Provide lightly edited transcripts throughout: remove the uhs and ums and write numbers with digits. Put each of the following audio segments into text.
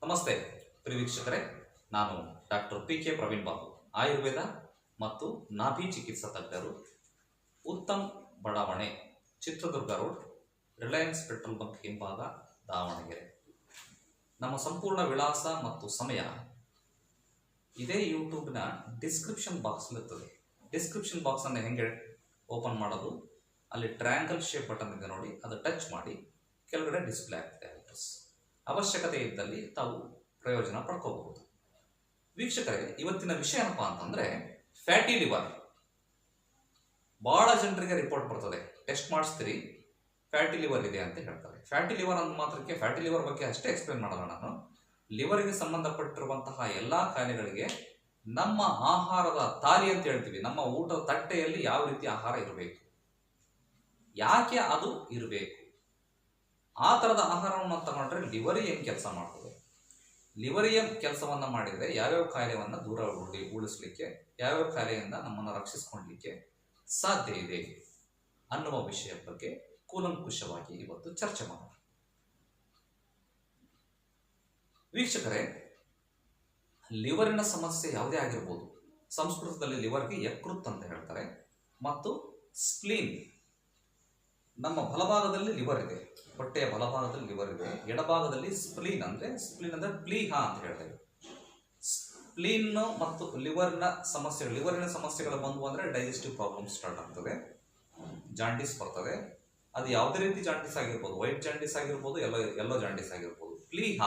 ನಮಸ್ತೆ ಪ್ರಿಯ ವೀಕ್ಷಕರೇ, ನಾನು ಡಾಕ್ಟರ್ PK ಪ್ರವೀಣ್ ಬಾಬು, ಆಯುರ್ವೇದ ಮತ್ತು ನಾಭಿ ಚಿಕಿತ್ಸಾ ತಜ್ಞರು, ಉತ್ತಮ್ ಬಡಾವಣೆ, Chitradurga road, Reliance petrol bunk ಹಿಂಭಾಗ, ದಾವಣಗೆರೆ. ನಮ್ಮ ಸಂಪೂರ್ಣ ವಿಳಾಸ ಮತ್ತು ಸಮಯ ಇದೇ ಯೂಟ್ಯೂಬ್ನ ಡಿಸ್ಕ್ರಿಪ್ಷನ್ ಬಾಕ್ಸ್ ಇರುತ್ತದೆ. ಡಿಸ್ಕ್ರಿಪ್ಷನ್ ಬಾಕ್ಸ್ ಅನ್ನು ಹೆಂಗೆ ಓಪನ್ ಮಾಡೋದು? ಅಲ್ಲಿ ಟ್ರಯಾಂಗಲ್ ಶೇಪ್ ಬಟನ್ ಇದೆ ನೋಡಿ, ಅದು ಟಚ್ ಮಾಡಿ ಕೆಳಗಡೆ ಡಿಸ್ಪ್ಲೇ ಆಗ್ತದೆ ಅಡ್ರೆಸ್. ಅವಶ್ಯಕತೆ ಇದ್ದಲ್ಲಿ ತಾವು ಪ್ರಯೋಜನ ಪಡ್ಕೋಬಹುದು. ವೀಕ್ಷಕರೇ, ಇವತ್ತಿನ ವಿಷಯ ಏನಪ್ಪಾ ಅಂತಂದ್ರೆ ಫ್ಯಾಟಿ ಲಿವರ್. ಬಹಳ ಜನರಿಗೆ ರಿಪೋರ್ಟ್ ಬರ್ತದೆ, ಟೆಸ್ಟ್ ಮಾಡಿಸ್ತೀರಿ ಫ್ಯಾಟಿ ಲಿವರ್ ಇದೆ ಅಂತ ಹೇಳ್ತಾರೆ. ಫ್ಯಾಟಿ ಲಿವರ್ ಅಂದ ಮಾತ್ರಕ್ಕೆ ಫ್ಯಾಟಿ ಲಿವರ್ ಬಗ್ಗೆ ಅಷ್ಟೇ ಎಕ್ಸ್ಪ್ಲೇನ್ ಮಾಡೋಣ ನಾನು. ಲಿವರ್ಗೆ ಸಂಬಂಧಪಟ್ಟಿರುವಂತಹ ಎಲ್ಲಾ ಕಾಯಿಲೆಗಳಿಗೆ ನಮ್ಮ ಆಹಾರದ ತಾಲಿ ಅಂತ ಹೇಳ್ತೀವಿ, ನಮ್ಮ ಊಟದ ತಟ್ಟೆಯಲ್ಲಿ ಯಾವ ರೀತಿ ಆಹಾರ ಇರಬೇಕು, ಯಾಕೆ ಅದು ಇರಬೇಕು, ಆ ತರದ ಆಹಾರವನ್ನು ತಗೊಂಡ್ರೆ ಲಿವರಿ ಏನು ಕೆಲಸ ಮಾಡ್ತದೆ, ಲಿವರಿಯ ಕೆಲಸವನ್ನ ಮಾಡಿದರೆ ಯಾವ್ಯಾವ ಕಾಯಿಲೆಯನ್ನ ದೂರ ಉಳಿಸ್ಲಿಕ್ಕೆ, ಯಾವ್ಯಾವ ಕಾಯಿಲೆಯಿಂದ ನಮ್ಮನ್ನು ರಕ್ಷಿಸಿಕೊಳ್ಳಲಿಕ್ಕೆ ಸಾಧ್ಯ ಇದೆ ಅನ್ನುವ ವಿಷಯದ ಬಗ್ಗೆ ಕೂಲಂಕುಷವಾಗಿ ಇವತ್ತು ಚರ್ಚೆ ಮಾಡೋಣ. ವೀಕ್ಷಕರೇ, ಲಿವರಿನ ಸಮಸ್ಯೆ ಯಾವುದೇ ಆಗಿರ್ಬೋದು. ಸಂಸ್ಕೃತದಲ್ಲಿ ಲಿವರ್ಗೆ ಯಕೃತ್ ಅಂತ ಹೇಳ್ತಾರೆ, ಮತ್ತು ಸ್ಪ್ಲೀನ್. ನಮ್ಮ ಬಲಭಾಗದಲ್ಲಿ ಲಿವರ್ ಇದೆ, ಹೊಟ್ಟೆಯ ಬಲಭಾಗದಲ್ಲಿ ಲಿವರ್ ಇದೆ, ಎಡಭಾಗದಲ್ಲಿ ಸ್ಪ್ಲೀನ್ ಅಂದ್ರೆ ಪ್ಲೀಹ ಅಂತ ಹೇಳ್ತೇವೆ. ಸ್ಪ್ಲೀನ್ ಮತ್ತು ಲಿವರಿನ ಸಮಸ್ಯೆಗಳು ಬಂದು ಅಂದ್ರೆ ಡೈಜೆಸ್ಟಿವ್ ಪ್ರಾಬ್ಲಮ್ ಸ್ಟಾರ್ಟ್ ಆಗ್ತದೆ, ಜಾಂಡೀಸ್ ಬರ್ತದೆ. ಅದು ಯಾವುದೇ ರೀತಿ ಜಾಂಡೀಸ್ ಆಗಿರ್ಬೋದು, ವೈಟ್ ಜಾಂಡೀಸ್ ಆಗಿರ್ಬೋದು, ಎಲ್ಲೋ ಜಾಂಡೀಸ್ ಆಗಿರ್ಬೋದು. ಪ್ಲೀಹ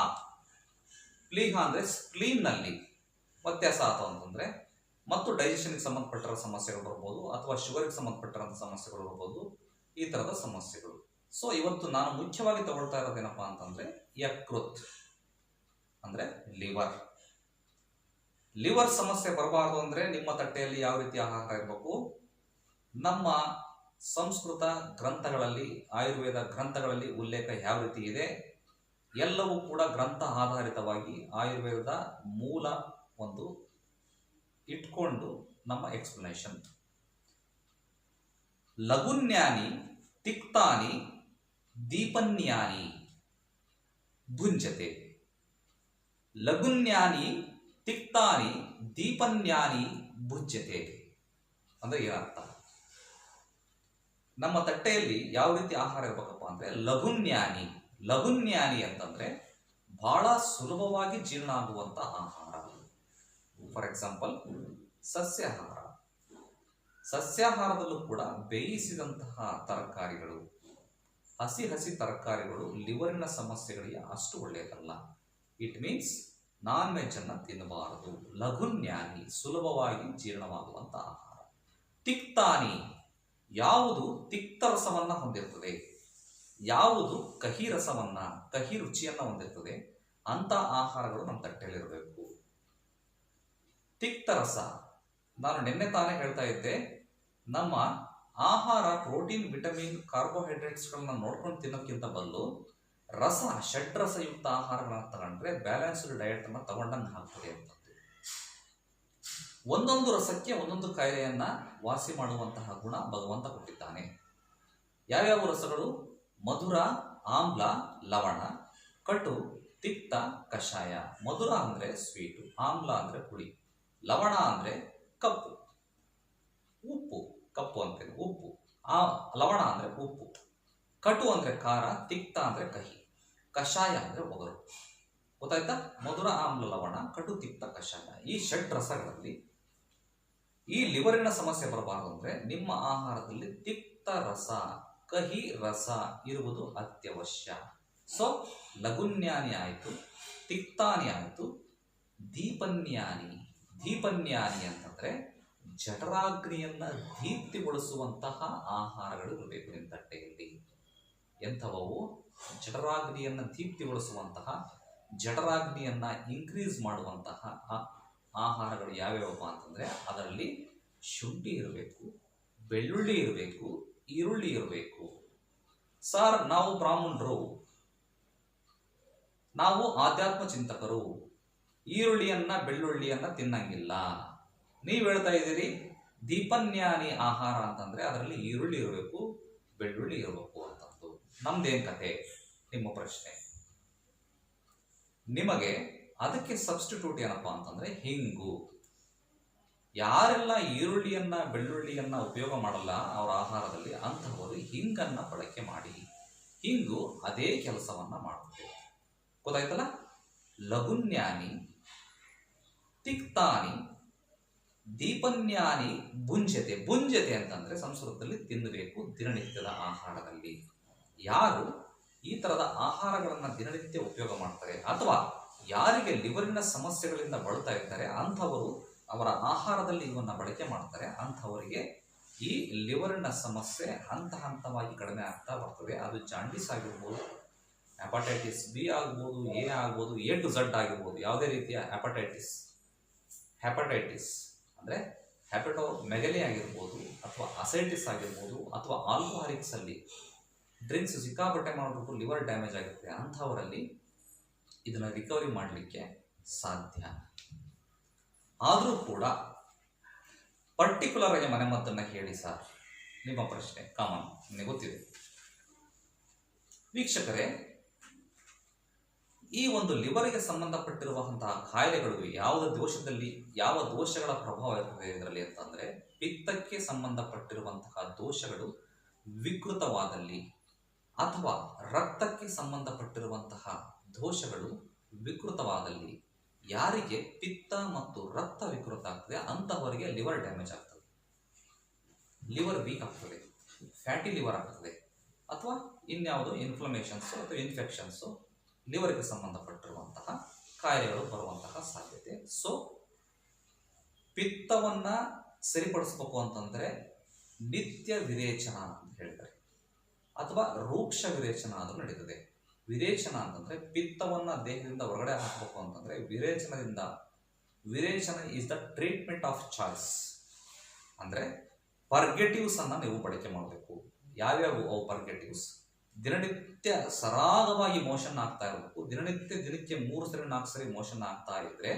ಅಂದ್ರೆ ಸ್ಪ್ಲೀನ್ ನಲ್ಲಿ ವ್ಯತ್ಯಾಸ ಆಯ್ತು ಅಂತಂದ್ರೆ, ಮತ್ತು ಡೈಜೆಷನ್ಗೆ ಸಂಬಂಧಪಟ್ಟಿರೋ ಸಮಸ್ಯೆಗಳು ಬರ್ಬೋದು, ಅಥವಾ ಶುಗರ್ಗೆ ಸಂಬಂಧಪಟ್ಟಿರೋ ಸಮಸ್ಯೆಗಳು ಬರ್ಬೋದು, ಈ ತರದ ಸಮಸ್ಯೆಗಳು. ಸೊ ಇವತ್ತು ನಾನು ಮುಖ್ಯವಾಗಿ ತಗೊಳ್ತಾ ಇರೋದೇನಪ್ಪಾ ಅಂತಂದ್ರೆ ಯಕೃತ್ ಅಂದ್ರೆ ಲಿವರ್ ಸಮಸ್ಯೆ ಬರಬಾರದು ಅಂದ್ರೆ ನಿಮ್ಮ ತಟ್ಟೆಯಲ್ಲಿ ಯಾವ ರೀತಿ ಆಹಾರ ಇರಬೇಕು? ನಮ್ಮ ಸಂಸ್ಕೃತ ಗ್ರಂಥಗಳಲ್ಲಿ, ಆಯುರ್ವೇದ ಗ್ರಂಥಗಳಲ್ಲಿ ಉಲ್ಲೇಖ ಯಾವ ರೀತಿ ಇದೆ, ಎಲ್ಲವೂ ಕೂಡ ಗ್ರಂಥ ಆಧಾರಿತವಾಗಿ ಆಯುರ್ವೇದದ ಮೂಲ ಒಂದು ಇಟ್ಕೊಂಡು ನಮ್ಮ ಎಕ್ಸ್ಪ್ಲನೇಷನ್. ಲಘುನ್ಯಾನಿ ತಿಕ್ತಾನಿ ದೀಪನ್ಯಾನಿ ಭುಂಜತೆ. ಲಘುನ್ಯಾನಿ ತಿಕ್ತಾನಿ ದೀಪನ್ಯಾನಿ ಭುಂಜತೆ ಅಂದ್ರೆ ಏನರ್ಥ? ನಮ್ಮ ತಟ್ಟೆಯಲ್ಲಿ ಯಾವ ರೀತಿ ಆಹಾರ ಇರಬೇಕಪ್ಪ ಅಂದ್ರೆ ಲಘುನ್ಯಾನಿ ಅಂತಂದ್ರೆ ಬಹಳ ಸುಲಭವಾಗಿ ಜೀರ್ಣ ಆಗುವಂತ ಆಹಾರ. ಫಾರ್ ಎಕ್ಸಾಂಪಲ್ ಸಸ್ಯಾಹಾರದಲ್ಲೂ ಕೂಡ ಬೇಯಿಸಿದಂತಹ ತರಕಾರಿಗಳು, ಹಸಿ ತರಕಾರಿಗಳು ಲಿವರಿನ ಸಮಸ್ಯೆಗಳಿಗೆ ಅಷ್ಟು ಒಳ್ಳೆಯದಲ್ಲ. ಇಟ್ ಮೀನ್ಸ್ ನಾನ್ ವೆಜ್ ಅನ್ನ ತಿನ್ನಬಾರದು. ಲಘುನ್ಯಾನಿ ಸುಲಭವಾಗಿ ಜೀರ್ಣವಾಗುವಂತ ಆಹಾರ. ತಿಕ್ತಾನಿ ಯಾವುದು ತಿಕ್ತರಸವನ್ನ ಹೊಂದಿರ್ತದೆ, ಯಾವುದು ಕಹಿ ರುಚಿಯನ್ನ ಹೊಂದಿರ್ತದೆ, ಅಂತ ಆಹಾರಗಳು ನಮ್ಮ ತಟ್ಟೆಯಲ್ಲಿರಬೇಕು. ತಿಕ್ತರಸ, ನಾನು ನಿನ್ನೆ ತಾನೇ ಹೇಳ್ತಾ ಇದ್ದೆ, ನಮ್ಮ ಆಹಾರ ಪ್ರೋಟೀನ್, ವಿಟಮಿನ್, ಕಾರ್ಬೋಹೈಡ್ರೇಟ್ಸ್ ಗಳನ್ನ ನೋಡ್ಕೊಂಡು ತಿನ್ನೋಕ್ಕಿಂತ ಬದಲು ಷಡ್ರಸಯುಕ್ತ ಆಹಾರಗಳನ್ನ ತಗೊಂಡ್ರೆ ಬ್ಯಾಲೆನ್ಸ್ಡ್ ಡಯಟ್ ಅನ್ನ ತಗೊಂಡಂಗೆ ಆಗ್ತದೆ ಅಂತ. ಒಂದೊಂದು ರಸಕ್ಕೆ ಒಂದೊಂದು ಕಾಯಿಲೆಯನ್ನ ವಾಸಿ ಮಾಡುವಂತಹ ಗುಣ ಭಗವಂತ ಕೊಟ್ಟಿದ್ದಾನೆ. ಯಾವ್ಯಾವ ರಸಗಳು? ಮಧುರ, ಆಮ್ಲ, ಲವಣ, ಕಟು, ತಿಕ್ತ, ಕಷಾಯ. ಮಧುರ ಅಂದ್ರೆ ಸ್ವೀಟು, ಆಮ್ಲ ಅಂದ್ರೆ ಹುಳಿ, ಲವಣ ಅಂದ್ರೆ ಕಪ್ಪು ಅಂತೇನೆ, ಉಪ್ಪು. ಲವಣ ಅಂದ್ರೆ ಉಪ್ಪು, ಕಟು ಅಂದ್ರೆ ಖಾರ, ತಿಕ್ತ ಅಂದ್ರೆ ಕಹಿ, ಕಷಾಯ ಅಂದ್ರೆ ಒಗರು. ಗೊತ್ತಾಯ್ತಾ? ಮಧುರ, ಆಮ್ಲ, ಲವಣ, ಕಟು, ತಿಕ್ತ, ಕಷಾಯ. ಈ ಷಡ್ ರಸಗಳಲ್ಲಿ ಈ ಲಿವರಿನ ಸಮಸ್ಯೆ ಬರಬಾರದು ಅಂದ್ರೆ ನಿಮ್ಮ ಆಹಾರದಲ್ಲಿ ತಿಕ್ತ ರಸ, ಕಹಿ ರಸ ಇರುವುದು ಅತ್ಯವಶ್ಯ. ಸೊ ಲಘುನ್ಯಾನಿ ಆಯ್ತು, ತಿಕ್ತಾನಿ ಆಯ್ತು, ದೀಪನ್ಯಾನಿ ಅಂತಂದ್ರೆ ಜಠರಾಗ್ನಿಯನ್ನ ದೀಪ್ತಿಗೊಳಿಸುವಂತಹ ಆಹಾರಗಳು ಇರಬೇಕು ನಿಮ್ಮ ತಟ್ಟೆಯಲ್ಲಿ. ಎಂಥವವು? ಜಠರಾಗ್ನಿಯನ್ನ ದೀಪ್ತಿಗೊಳಿಸುವಂತಹ, ಜಠರಾಗ್ನಿಯನ್ನ ಇನ್ಕ್ರೀಸ್ ಮಾಡುವಂತಹ ಆಹಾರಗಳು ಯಾವ್ಯಾವಪ್ಪ ಅಂತಂದ್ರೆ ಅದರಲ್ಲಿ ಶುಂಠಿ ಇರಬೇಕು, ಬೆಳ್ಳುಳ್ಳಿ ಇರಬೇಕು, ಈರುಳ್ಳಿ ಇರಬೇಕು. ಸರ್, ನಾವು ಬ್ರಾಹ್ಮಣರು, ನಾವು ಆಧ್ಯಾತ್ಮ ಚಿಂತಕರು, ಈರುಳ್ಳಿಯನ್ನ ಬೆಳ್ಳುಳ್ಳಿಯನ್ನ ತಿನ್ನಂಗಿಲ್ಲ. ನೀವು ಹೇಳ್ತಾ ಇದ್ದೀರಿ ದೀಪನ್ಯಾನಿ ಆಹಾರ ಅಂತಂದ್ರೆ ಅದರಲ್ಲಿ ಈರುಳ್ಳಿ ಇರಬೇಕು, ಬೆಳ್ಳುಳ್ಳಿ ಇರಬೇಕು ಅಂತಂದು. ನಮ್ದೇನ್ ಕತೆ? ನಿಮ್ಮ ಪ್ರಶ್ನೆ. ನಿಮಗೆ ಅದಕ್ಕೆ ಸಬ್ಸ್ಟಿಟ್ಯೂಟ್ ಏನಪ್ಪಾ ಅಂತಂದ್ರೆ ಹಿಂಗು. ಯಾರೆಲ್ಲ ಈರುಳ್ಳಿಯನ್ನ ಬೆಳ್ಳುಳ್ಳಿಯನ್ನ ಉಪಯೋಗ ಮಾಡಲ್ಲ ಅವರ ಆಹಾರದಲ್ಲಿ, ಅಂತಹವರು ಹಿಂಗನ್ನ ಬಳಕೆ ಮಾಡಿ. ಹಿಂಗು ಅದೇ ಕೆಲಸವನ್ನ ಮಾಡುತ್ತೆ. ಗೊತ್ತಾಯ್ತಲ್ಲ? ಲಘುನ್ಯಾನಿ ತಿಕ್ತಾನಿ ದೀಪನ್ಯಾನಿ ಭುಂಜತೆ. ಭುಂಜತೆ ಅಂತಂದ್ರೆ ಸಂಸ್ಕೃತದಲ್ಲಿ ತಿನ್ನಬೇಕು, ದಿನನಿತ್ಯದ ಆಹಾರದಲ್ಲಿ. ಯಾರು ಈ ತರದ ಆಹಾರಗಳನ್ನ ದಿನನಿತ್ಯ ಉಪಯೋಗ ಮಾಡ್ತಾರೆ, ಅಥವಾ ಯಾರಿಗೆ ಲಿವರಿನ ಸಮಸ್ಯೆಗಳಿಂದ ಬಳಲ್ತಾ ಇರ್ತಾರೆ, ಅಂಥವರು ಅವರ ಆಹಾರದಲ್ಲಿ ಇವನ್ನ ಬಳಕೆ ಮಾಡ್ತಾರೆ, ಅಂಥವರಿಗೆ ಈ ಲಿವರಿನ ಸಮಸ್ಯೆ ಹಂತ ಹಂತವಾಗಿ ಕಡಿಮೆ ಆಗ್ತಾ ಬರ್ತದೆ. ಅದು ಜಾಂಡಿಸ್ ಆಗಿರ್ಬೋದು, ಹೆಪಟೈಟಿಸ್ ಬಿ ಆಗ್ಬೋದು, ಎ ಆಗ್ಬೋದು, ಎ ಟು ಝಡ್ ಆಗಿರ್ಬೋದು. ಯಾವುದೇ ರೀತಿಯ ಹೆಪಟೈಟಿಸ್ ಅಂದರೆ ಹೆಪಟೋಮೆಗಲಿ ಆಗಿರ್ಬೋದು, ಅಥವಾ ಅಸೈಟಿಸ್ ಆಗಿರ್ಬೋದು, ಅಥವಾ ಆಲ್ಕೋಹಾಲಿಕ್ಸ್ ಅಲ್ಲಿ ಡ್ರಿಂಕ್ಸ್ ಸಿಕ್ಕಾಪಟ್ಟೆ ಮಾಡಿಬಿಟ್ಟು ಲಿವರ್ ಡ್ಯಾಮೇಜ್ ಆಗುತ್ತೆ, ಅಂಥವರಲ್ಲಿ ಇದನ್ನು ರಿಕವರಿ ಮಾಡಲಿಕ್ಕೆ ಸಾಧ್ಯ. ಆದರೂ ಕೂಡ ಪರ್ಟಿಕ್ಯುಲರ್ ಆಗಿ ಮನೆಮದ್ದನ್ನು ಹೇಳಿ ಸರ್, ನಿಮ್ಮ ಪ್ರಶ್ನೆ ಕಾಮನ್, ನಿಮಗೆ ಗೊತ್ತಿದೆ. ವೀಕ್ಷಕರೇ, ಈ ಒಂದು ಲಿವರ್ಗೆ ಸಂಬಂಧಪಟ್ಟಿರುವಂತಹ ಕಾಯಿಲೆಗಳು ಯಾವ ದೋಷಗಳ ಪ್ರಭಾವ ಇರ್ತದೆ ಇದರಲ್ಲಿ ಅಂತಂದ್ರೆ, ಪಿತ್ತಕ್ಕೆ ಸಂಬಂಧಪಟ್ಟಿರುವಂತಹ ದೋಷಗಳು ವಿಕೃತವಾದಲ್ಲಿ, ಅಥವಾ ರಕ್ತಕ್ಕೆ ಸಂಬಂಧಪಟ್ಟಿರುವಂತಹ ದೋಷಗಳು ವಿಕೃತವಾದಲ್ಲಿ, ಯಾರಿಗೆ ಪಿತ್ತ ಮತ್ತು ರಕ್ತ ವಿಕೃತ ಆಗ್ತದೆ ಅಂತಹವರಿಗೆ ಲಿವರ್ ಡ್ಯಾಮೇಜ್ ಆಗ್ತದೆ, ಲಿವರ್ ವೀಕ್ ಆಗ್ತದೆ, ಫ್ಯಾಟಿ ಲಿವರ್ ಆಗ್ತದೆ, ಅಥವಾ ಇನ್ಯಾವುದೋ ಇನ್ಫ್ಲಮೇಷನ್ಸ್ ಅಥವಾ ಇನ್ಫೆಕ್ಷನ್ಸ್ ಲಿವರ್ಗೆ ಸಂಬಂಧಪಟ್ಟಿರುವಂತಹ ಕಾಯಿಲೆಗಳು ಬರುವಂತಹ ಸಾಧ್ಯತೆ. ಸೊ ಪಿತ್ತವನ್ನ ಸರಿಪಡಿಸಬೇಕು ಅಂತಂದ್ರೆ ನಿತ್ಯ ವಿರೇಚನ ಅಂತ ಹೇಳ್ತಾರೆ, ಅಥವಾ ರೂಕ್ಷ ವಿರೇಚನ ಆದರೂ ನಡೀತದೆ. ವಿರೇಚನ ಅಂತಂದ್ರೆ ಪಿತ್ತವನ್ನ ದೇಹದಿಂದ ಹೊರಗಡೆ ಹಾಕಬೇಕು ಅಂತಂದ್ರೆ ವಿರೇಚನ is the treatment of choice. ಅಂದ್ರೆ ಪರ್ಗೆಟಿವ್ಸ್ ಅನ್ನ ನೀವು ಬಳಕೆ ಮಾಡಬೇಕು. ಯಾವ್ಯಾವ ಅವು ಪರ್ಗೆಟಿವ್ಸ್? ದಿನನಿತ್ಯ ಸರಾಗವಾಗಿ ಮೋಷನ್ ಆಗ್ತಾ ಇರಬೇಕು. ದಿನಕ್ಕೆ 3 ಸರಿ 4 ಸರಿ ಮೋಷನ್ ಆಗ್ತಾ ಇದ್ರೆ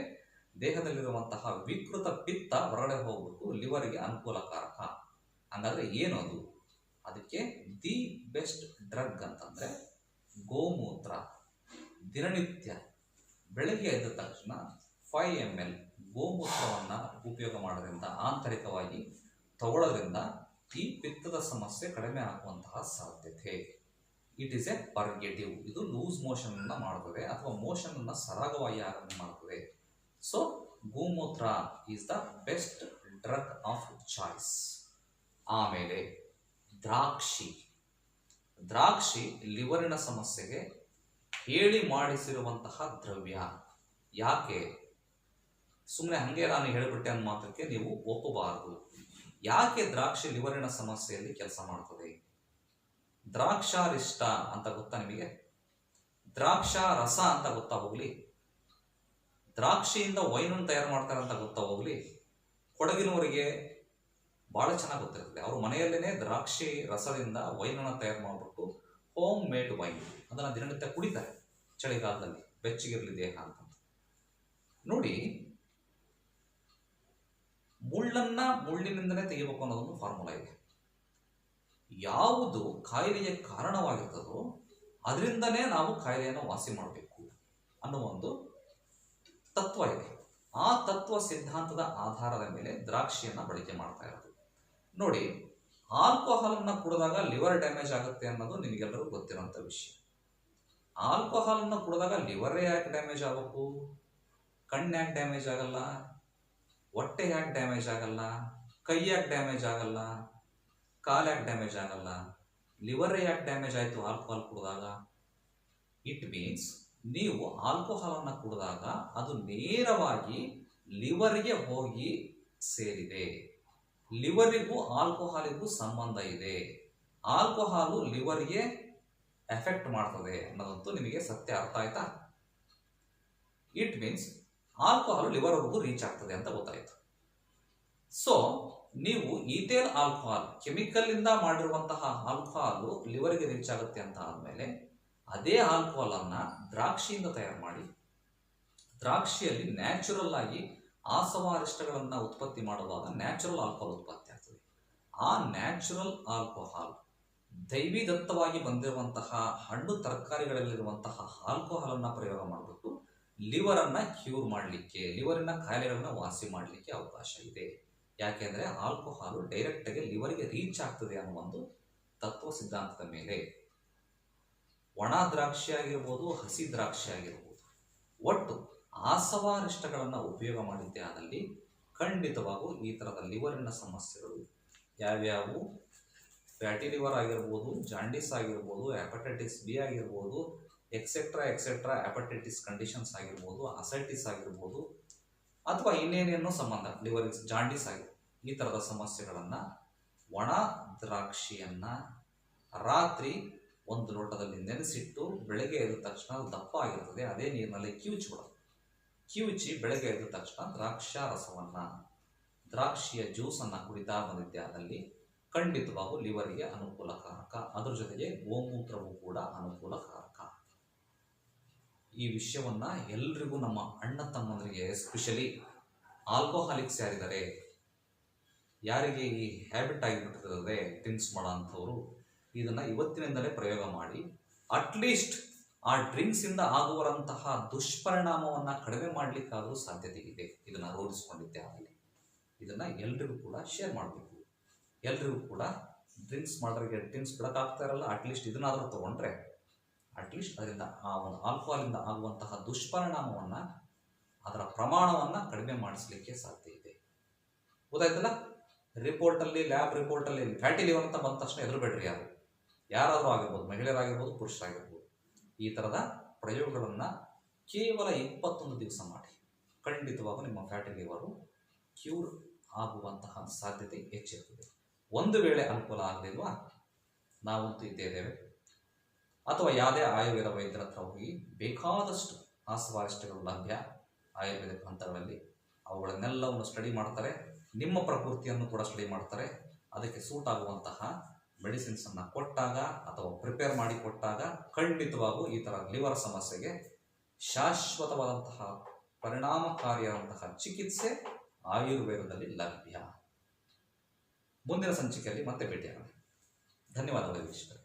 ದೇಹದಲ್ಲಿರುವಂತಹ ವಿಕೃತ ಪಿತ್ತ ಹೊರಗಡೆ ಹೋಗ್ಬಿಟ್ಟು ಲಿವರ್ಗೆ ಅನುಕೂಲಕಾರಕ. ಹಂಗಾದ್ರೆ ಏನು ಅದು? ಅದಕ್ಕೆ ದಿ ಬೆಸ್ಟ್ ಡ್ರಗ್ ಅಂತಂದ್ರೆ ಗೋಮೂತ್ರ. ದಿನನಿತ್ಯ ಬೆಳಗ್ಗೆ ಎದ್ದ ತಕ್ಷಣ 5 ml ಗೋಮೂತ್ರವನ್ನ ಉಪಯೋಗ ಮಾಡೋದ್ರಿಂದ, ಆಂತರಿಕವಾಗಿ ತಗೊಳ್ಳೋದ್ರಿಂದ ಈ ಪಿತ್ತದ ಸಮಸ್ಯೆ ಕಡಿಮೆ ಆಗುವಂತಹ ಸಾಧ್ಯತೆ. It is a purgative. ಇದು ಲೂಸ್ ಮೋಷನ್ ಅನ್ನ ಮಾಡುತ್ತದೆ, ಅಥವಾ ಮೋಷನ್ ಅನ್ನ ಸರಾಗವಾಗಿ ಆರಂಭ ಮಾಡುತ್ತದೆ. ಸೊ ಗೋಮೂತ್ರ is the best drug of choice. ಆಮೇಲೆ ದ್ರಾಕ್ಷಿ ಲಿವರಿನ ಸಮಸ್ಯೆಗೆ ಹೇಳಿ ಮಾಡಿಸಿರುವಂತಹ ದ್ರವ್ಯ. ಯಾಕೆ ಸುಮ್ಮನೆ ಹಂಗೆ ನಾನು ಹೇಳಿಬಿಟ್ಟೆ ಅನ್ನೋ ಮಾತ್ರಕ್ಕೆ ನೀವು ಒಪ್ಪಬಾರದು. ಯಾಕೆ ದ್ರಾಕ್ಷಿ ಲಿವರಿನ ಸಮಸ್ಯೆಯಲ್ಲಿ ಕೆಲಸ ಮಾಡ್ತದೆ? ದ್ರಾಕ್ಷಾರಿಷ್ಟ ಅಂತ ಗೊತ್ತಾ ನಿಮಗೆ? ದ್ರಾಕ್ಷಾ ರಸ ಅಂತ ಗೊತ್ತಾ ಹೋಗ್ಲಿ? ದ್ರಾಕ್ಷಿಯಿಂದ ವೈನನ್ನು ತಯಾರು ಮಾಡ್ತಾರೆ ಅಂತ ಗೊತ್ತಾ ಹೋಗ್ಲಿ? ಕೊಡಗಿನವರಿಗೆ ಬಹಳ ಚೆನ್ನಾಗಿ ಗೊತ್ತಿರ್ತದೆ. ಅವರು ಮನೆಯಲ್ಲೇನೆ ದ್ರಾಕ್ಷಿ ರಸದಿಂದ ವೈನನ್ನು ತಯಾರು ಮಾಡಿಬಿಟ್ಟು ಹೋಮ್ ಮೇಡ್ ವೈನ್ ಅದನ್ನ ದಿನನಿತ್ಯ ಕುಡಿತಾರೆ, ಚಳಿಗಾಲದಲ್ಲಿ ಬೆಚ್ಚಗಿರಲಿ ದೇಹ ಅಂತ. ನೋಡಿ, ಮುಳ್ಳನ್ನ ಮುಳ್ಳಿನಿಂದಲೇ ತೆಗಿಬೇಕು ಅನ್ನೋದೊಂದು ಫಾರ್ಮುಲಾ ಇದೆ. ಯಾವುದು ಕಾಯಿಲೆಗೆ ಕಾರಣವಾಗಿರ್ತದೋ ಅದರಿಂದನೇ ನಾವು ಕಾಯಿಲೆಯನ್ನು ವಾಸಿ ಮಾಡಬೇಕು ಅನ್ನೋ ಒಂದು ತತ್ವ ಇದೆ. ಆ ತತ್ವ ಸಿದ್ಧಾಂತದ ಆಧಾರದ ಮೇಲೆ ದ್ರಾಕ್ಷಿಯನ್ನ ಬಳಕೆ ಮಾಡ್ತಾ ಇರೋದು. ನೋಡಿ, ಆಲ್ಕೋಹಾಲ್ ಅನ್ನ ಕುಡಿದಾಗ ಲಿವರ್ ಡ್ಯಾಮೇಜ್ ಆಗುತ್ತೆ ಅನ್ನೋದು ನಿಮಗೆಲ್ಲರೂ ಗೊತ್ತಿರೋಂಥ ವಿಷಯ. ಆಲ್ಕೋಹಾಲ್ ಅನ್ನ ಕುಡಿದಾಗ ಲಿವರ್ ಯಾಕೆ ಡ್ಯಾಮೇಜ್ ಆಗಬೇಕು? ಕಣ್ಣು ಯಾಕೆ ಡ್ಯಾಮೇಜ್ ಆಗಲ್ಲ? ಹೊಟ್ಟೆ ಯಾಕೆ ಡ್ಯಾಮೇಜ್ ಆಗಲ್ಲ? ಕೈ ಯಾಕೆ ಡ್ಯಾಮೇಜ್ ಆಗಲ್ಲ? ಕಾಲು ಯಾಕೆ ಡ್ಯಾಮೇಜ್ ಆಗಲ್ಲ? ಲಿವರ್ ಯಾಕೆ ಡ್ಯಾಮೇಜ್ ಆಯಿತು ಆಲ್ಕೋಹಾಲ್ ಕುಡಿದಾಗ? ಇಟ್ ಮೀನ್ಸ್ ನೀವು ಆಲ್ಕೋಹಾಲ್ ಅನ್ನ ಕುಡಿದಾಗ ಅದು ನೇರವಾಗಿ ಲಿವರ್ಗೆ ಹೋಗಿ ಸೇರಿದೆ. ಲಿವರಿಗೂ ಆಲ್ಕೋಹಾಲಿಗೂ ಸಂಬಂಧ ಇದೆ. ಆಲ್ಕೋಹಾಲು ಲಿವರ್ಗೆ ಎಫೆಕ್ಟ್ ಮಾಡ್ತದೆ ಅನ್ನೋದಂತೂ ನಿಮಗೆ ಸತ್ಯ ಅರ್ಥ ಆಯ್ತಾ? ಇಟ್ ಮೀನ್ಸ್ ಆಲ್ಕೋಹಾಲ್ ಲಿವರ್ವರೆಗೂ ರೀಚ್ ಆಗ್ತದೆ ಅಂತ ಗೊತ್ತಾಯ್ತು. ಸೊ ನೀವು ಈಥೇಲ್ ಆಲ್ಕೋಹಾಲ್, ಕೆಮಿಕಲ್ ಇಂದ ಮಾಡಿರುವಂತಹ ಆಲ್ಕೋಹಾಲ್ ಲಿವರ್ಗೆ ರೀಚ್ ಆಗುತ್ತೆ ಅಂತ ಆದ್ಮೇಲೆ ಅದೇ ಆಲ್ಕೋಹಾಲ್ ಅನ್ನ ದ್ರಾಕ್ಷಿಯಿಂದ ತಯಾರು ಮಾಡಿ, ದ್ರಾಕ್ಷಿಯಲ್ಲಿ ನ್ಯಾಚುರಲ್ ಆಗಿ ಆಸವಾರಿಷ್ಟಗಳನ್ನ ಉತ್ಪತ್ತಿ ಮಾಡುವಾಗ ನ್ಯಾಚುರಲ್ ಆಲ್ಕೋಹಾಲ್ ಉತ್ಪತ್ತಿ ಆಗ್ತದೆ. ಆ ನ್ಯಾಚುರಲ್ ಆಲ್ಕೋಹಾಲ್, ದೈವಿದತ್ತವಾಗಿ ಬಂದಿರುವಂತಹ ಹಣ್ಣು ತರಕಾರಿಗಳಲ್ಲಿರುವಂತಹ ಆಲ್ಕೋಹಾಲ್ ಅನ್ನ ಪ್ರಯೋಗ ಮಾಡಿಬಿಟ್ಟು ಲಿವರನ್ನು ಕ್ಯೂರ್ ಮಾಡಲಿಕ್ಕೆ, ಲಿವರಿನ ಕಾಯಿಲೆಗಳನ್ನು ವಾಸಿ ಮಾಡಲಿಕ್ಕೆ ಅವಕಾಶ ಇದೆ. ಯಾಕೆಂದರೆ ಆಲ್ಕೋಹಾಲು ಡೈರೆಕ್ಟಾಗಿ ಲಿವರಿಗೆ ರೀಚ್ ಆಗ್ತದೆ ಅನ್ನೋ ಒಂದು ತತ್ವ ಸಿದ್ಧಾಂತದ ಮೇಲೆ. ಒಣ ದ್ರಾಕ್ಷಿ ಆಗಿರ್ಬೋದು, ಹಸಿ ದ್ರಾಕ್ಷಿ ಆಗಿರ್ಬೋದು, ಒಟ್ಟು ಆಸವಾರಿಷ್ಟಗಳನ್ನು ಉಪಯೋಗ ಮಾಡಿದ್ದೇ ಆದಲ್ಲಿ ಖಂಡಿತವಾಗೂ ಈ ಥರದ ಲಿವರಿನ ಸಮಸ್ಯೆಗಳು ಯಾವ್ಯಾವು, ಫ್ಯಾಟಿ ಲಿವರ್ ಆಗಿರ್ಬೋದು, ಜಾಂಡೀಸ್ ಆಗಿರ್ಬೋದು, ಹೆಪಟೈಟಿಸ್ ಬಿ ಆಗಿರ್ಬೋದು, ಎಕ್ಸೆಟ್ರಾ ಹೆಪಟೈಟಿಸ್ ಕಂಡೀಷನ್ಸ್ ಆಗಿರ್ಬೋದು, ಅಸೈಟಿಸ್ ಆಗಿರ್ಬೋದು, ಅಥವಾ ಇನ್ನೇನೇನೋ ಸಂಬಂಧ ಲಿವರ್ ಜಾಂಡೀಸ್ ಆಗಿರ್ಬೋದು, ಈ ಥರದ ಸಮಸ್ಯೆಗಳನ್ನು ಒಣ ದ್ರಾಕ್ಷಿಯನ್ನು ರಾತ್ರಿ ಒಂದು ಲೋಟದಲ್ಲಿ ನೆನೆಸಿಟ್ಟು ಬೆಳಗ್ಗೆ ಎದ್ದ ತಕ್ಷಣ ದಪ್ಪ ಆಗಿರ್ತದೆ, ಅದೇ ನೀರಿನಲ್ಲಿ ಕಿವುಚಿ ಬೆಳಗ್ಗೆ ಎದ್ದ ತಕ್ಷಣ ದ್ರಾಕ್ಷಾರಸವನ್ನು, ದ್ರಾಕ್ಷಿಯ ಜ್ಯೂಸನ್ನು ಕುಡಿತಾ ಬಂದಿದ್ದೆ ಆದಲ್ಲಿ ಖಂಡಿತವಾಗೂ ಲಿವರಿಗೆ ಅನುಕೂಲಕಾರಕ. ಅದರ ಜೊತೆಗೆ ಗೋಮೂತ್ರವೂ ಕೂಡ ಅನುಕೂಲಕಾರಕ. ಈ ವಿಷಯವನ್ನು ಎಲ್ರಿಗೂ, ನಮ್ಮ ಅಣ್ಣ ತಮ್ಮಂದರಿಗೆ, ಎಸ್ಪೆಷಲಿ ಆಲ್ಕೋಹಾಲಿಕ್ಸ್ ಯಾರಿದ್ದಾರೆ, ಯಾರಿಗೆ ಈ ಹ್ಯಾಬಿಟ್ ಆಗಿಬಿಟ್ಟಿರ್ತದೆ ಡ್ರಿಂಕ್ಸ್ ಮಾಡೋ ಅಂಥವ್ರು, ಇದನ್ನು ಇವತ್ತಿನಿಂದಲೇ ಪ್ರಯೋಗ ಮಾಡಿ ಅಟ್ಲೀಸ್ಟ್ ಆ ಡ್ರಿಂಕ್ಸಿಂದ ಆಗುವಂತಹ ದುಷ್ಪರಿಣಾಮವನ್ನು ಕಡಿಮೆ ಮಾಡಲಿಕ್ಕಾದರೂ ಸಾಧ್ಯತೆ ಇದೆ. ಇದನ್ನು ರೂಢಿಸ್ಕೊಂಡಿದ್ದೆ ಆಗಲಿ ಇದನ್ನು ಎಲ್ರಿಗೂ ಕೂಡ ಶೇರ್ ಮಾಡಬೇಕು. ಎಲ್ರಿಗೂ ಕೂಡ ಡ್ರಿಂಕ್ಸ್ ಮಾಡೋರಿಗೆ ಡ್ರಿಂಕ್ಸ್ ಬಿಡೋಕ್ಕಾಗ್ತಾ ಇರಲ್ಲ, ಅಟ್ಲೀಸ್ಟ್ ಇದನ್ನಾದರೂ ತೊಗೊಂಡ್ರೆ ಅಟ್ಲೀಸ್ಟ್ ಅದರಿಂದ ಆ ಒಂದು ಆಲ್ಕೋಹಾಲಿಂದ ಆಗುವಂತಹ ದುಷ್ಪರಿಣಾಮವನ್ನು, ಅದರ ಪ್ರಮಾಣವನ್ನು ಕಡಿಮೆ ಮಾಡಿಸಲಿಕ್ಕೆ ಸಾಧ್ಯ ಇದೆ. ಗೊತ್ತಾಯ್ತಲ್ಲ? ರಿಪೋರ್ಟಲ್ಲಿ, ಲ್ಯಾಬ್ ರಿಪೋರ್ಟಲ್ಲಿ ಫ್ಯಾಟಿ ಲಿವರ್ ಅಂತ ಬಂದ ತಕ್ಷಣ ಎದುರುಬೇಡ್ರಿ. ಯಾರಾದರೂ ಆಗಿರ್ಬೋದು, ಮಹಿಳೆಯರಾಗಿರ್ಬೋದು, ಪುರುಷರಾಗಿರ್ಬೋದು, ಈ ಥರದ ಪ್ರಯೋಗಗಳನ್ನು ಕೇವಲ 21 ದಿವಸ ಮಾಡಿ. ಖಂಡಿತವಾಗೂ ನಿಮ್ಮ ಫ್ಯಾಟಿ ಲಿವರು ಕ್ಯೂರ್ ಆಗುವಂತಹ ಸಾಧ್ಯತೆ ಹೆಚ್ಚಿರ್ತದೆ. ಒಂದು ವೇಳೆ ಅನುಕೂಲ ಆಗಲಿಲ್ವಾ, ನಾವಂತೂ ಇದ್ದೇವೆ. ಅಥವಾ ಯಾವುದೇ ಆಯುರ್ವೇದ ವೈದ್ಯರ ಹತ್ರ ಹೋಗಿ ಬೇಕಾದಷ್ಟು ಆಸವಾರಿಷ್ಟಗಳು ಲಭ್ಯ ಆಯುರ್ವೇದ ಹಂತಗಳಲ್ಲಿ. ಅವುಗಳನ್ನೆಲ್ಲವನ್ನು ಸ್ಟಡಿ ಮಾಡ್ತಾರೆ, ನಿಮ್ಮ ಪ್ರಕೃತಿಯನ್ನು ಕೂಡ ಸ್ಟಡಿ ಮಾಡ್ತಾರೆ. ಅದಕ್ಕೆ ಸೂಟ್ ಆಗುವಂತಹ ಮೆಡಿಸಿನ್ಸನ್ನು ಕೊಟ್ಟಾಗ ಅಥವಾ ಪ್ರಿಪೇರ್ ಮಾಡಿ ಕೊಟ್ಟಾಗ ಖಂಡಿತವಾಗೂ ಈ ಥರ ಲಿವರ್ ಸಮಸ್ಯೆಗೆ ಶಾಶ್ವತವಾದಂತಹ ಪರಿಣಾಮಕಾರಿಯಾದಂತಹ ಚಿಕಿತ್ಸೆ ಆಯುರ್ವೇದದಲ್ಲಿ ಲಭ್ಯ. ಮುಂದಿನ ಸಂಚಿಕೆಯಲ್ಲಿ ಮತ್ತೆ ಭೇಟಿಯಾಗೋಣ. ಧನ್ಯವಾದಗಳು ವೀಕ್ಷಕರೇ.